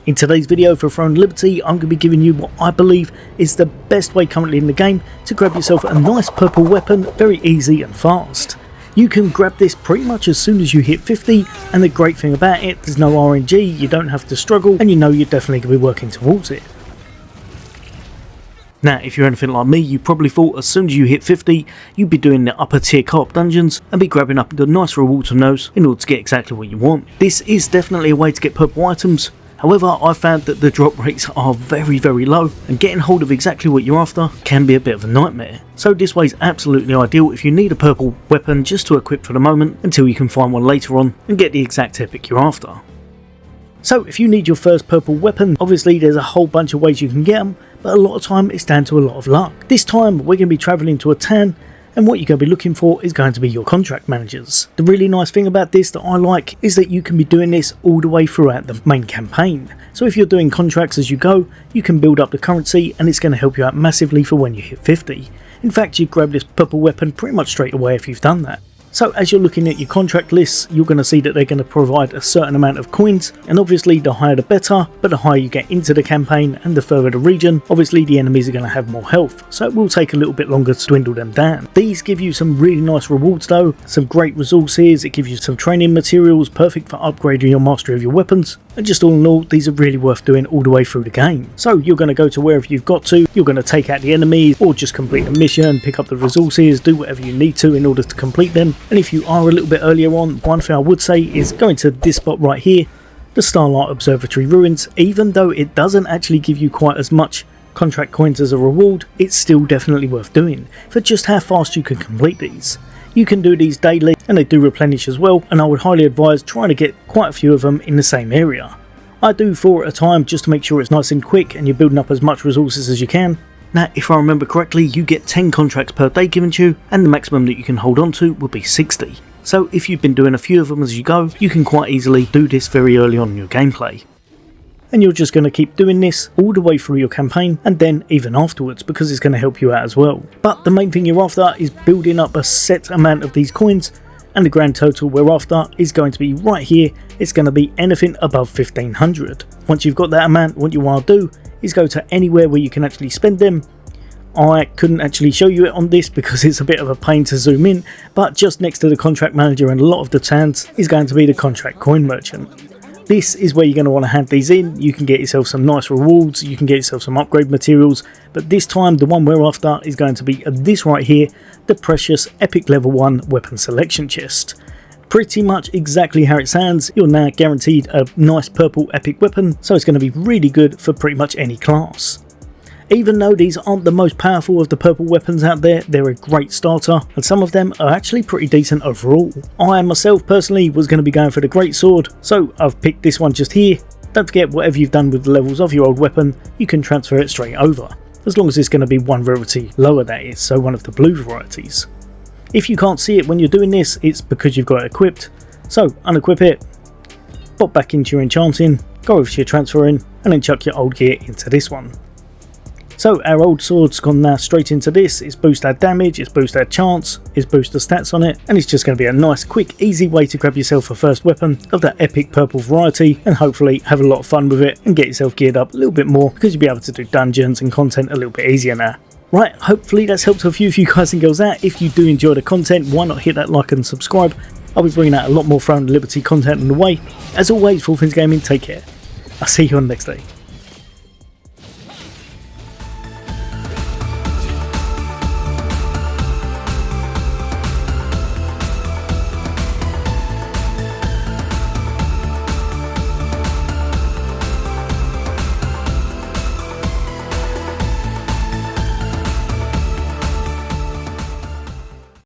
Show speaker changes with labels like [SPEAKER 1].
[SPEAKER 1] In today's video for Throne Liberty, I'm going to be giving you what I believe is the best way currently in the game to grab yourself a nice purple weapon very easy and fast. You can grab this pretty much as soon as you hit 50, and the great thing about it, there's no RNG, you don't have to struggle, and you know you're definitely going to be working towards it. Now, if you're anything like me, you probably thought as soon as you hit 50, you'd be doing the upper tier Carp Dungeons and be grabbing up the nice rewards from those in order to get exactly what you want. This is definitely a way to get purple items. However, I found that the drop rates are very low, and getting hold of exactly what you're after can be a bit of a nightmare. So this way is absolutely ideal if you need a purple weapon just to equip for the moment until you can find one later on and get the exact epic you're after. So if you need your first purple weapon, obviously there's a whole bunch of ways you can get them, but a lot of time it's down to a lot of luck. This time we're going to be travelling to a town, and what you're going to be looking for is going to be your contract managers. The really nice thing about this that I like is that you can be doing this all the way throughout the main campaign. So if you're doing contracts as you go, you can build up the currency and it's going to help you out massively for when you hit 50. In fact, you grab this purple weapon pretty much straight away if you've done that. So as you're looking at your contract lists, you're going to see that they're going to provide a certain amount of coins, and obviously the higher the better, but the higher you get into the campaign and the further the region, obviously the enemies are going to have more health, so it will take a little bit longer to dwindle them down. These give you some really nice rewards though, some great resources, it gives you some training materials perfect for upgrading your mastery of your weapons, and just all in all, these are really worth doing all the way through the game. So you're going to go to wherever you've got to, you're going to take out the enemies, or just complete a mission, pick up the resources, do whatever you need to in order to complete them. And if you are a little bit earlier on, one thing I would say is going to this spot right here, the Starlight Observatory Ruins. Even though it doesn't actually give you quite as much contract coins as a reward, it's still definitely worth doing for just how fast you can complete these. You can do these daily and they do replenish as well, and I would highly advise trying to get quite a few of them in the same area. I do 4 at a time just to make sure it's nice and quick and you're building up as much resources as you can. Now, if I remember correctly, you get 10 contracts per day given to you, and the maximum that you can hold on to will be 60. So if you've been doing a few of them as you go, you can quite easily do this very early on in your gameplay. And you're just going to keep doing this all the way through your campaign, and then even afterwards, because it's going to help you out as well. But the main thing you're after is building up a set amount of these coins, and the grand total we're after is going to be right here. It's going to be anything above 1500. Once you've got that amount, what you want to do is go to anywhere where you can actually spend them. I couldn't actually show you it on this because it's a bit of a pain to zoom in, but just next to the contract manager and a lot of the towns is going to be the contract coin merchant. This is where you're going to want to hand these in. You can get yourself some nice rewards, you can get yourself some upgrade materials, but this time the one we're after is going to be this right here, the precious epic level 1 weapon selection chest. Pretty much exactly how it sounds, you're now guaranteed a nice purple epic weapon, so it's going to be really good for pretty much any class. Even though these aren't the most powerful of the purple weapons out there, they're a great starter, and some of them are actually pretty decent overall. I myself personally was going to be going for the great sword, so I've picked this one just here. Don't forget, whatever you've done with the levels of your old weapon, you can transfer it straight over, as long as it's going to be one rarity lower, that is, so one of the blue varieties. If you can't see it when you're doing this, it's because you've got it equipped. So unequip it, pop back into your enchanting, go over to your transferring, and then chuck your old gear into this one. So our old sword's gone now straight into this. It's boost our damage, it's boost our chance, it's boost the stats on it, and it's just going to be a nice, quick, easy way to grab yourself a first weapon of that epic purple variety and hopefully have a lot of fun with it and get yourself geared up a little bit more, because you'll be able to do dungeons and content a little bit easier now. Right, hopefully that's helped a few of you guys and girls out. If you do enjoy the content, why not hit that like and subscribe? I'll be bringing out a lot more Throne Liberty content on the way. As always, for all things gaming, take care. I'll see you on the next day.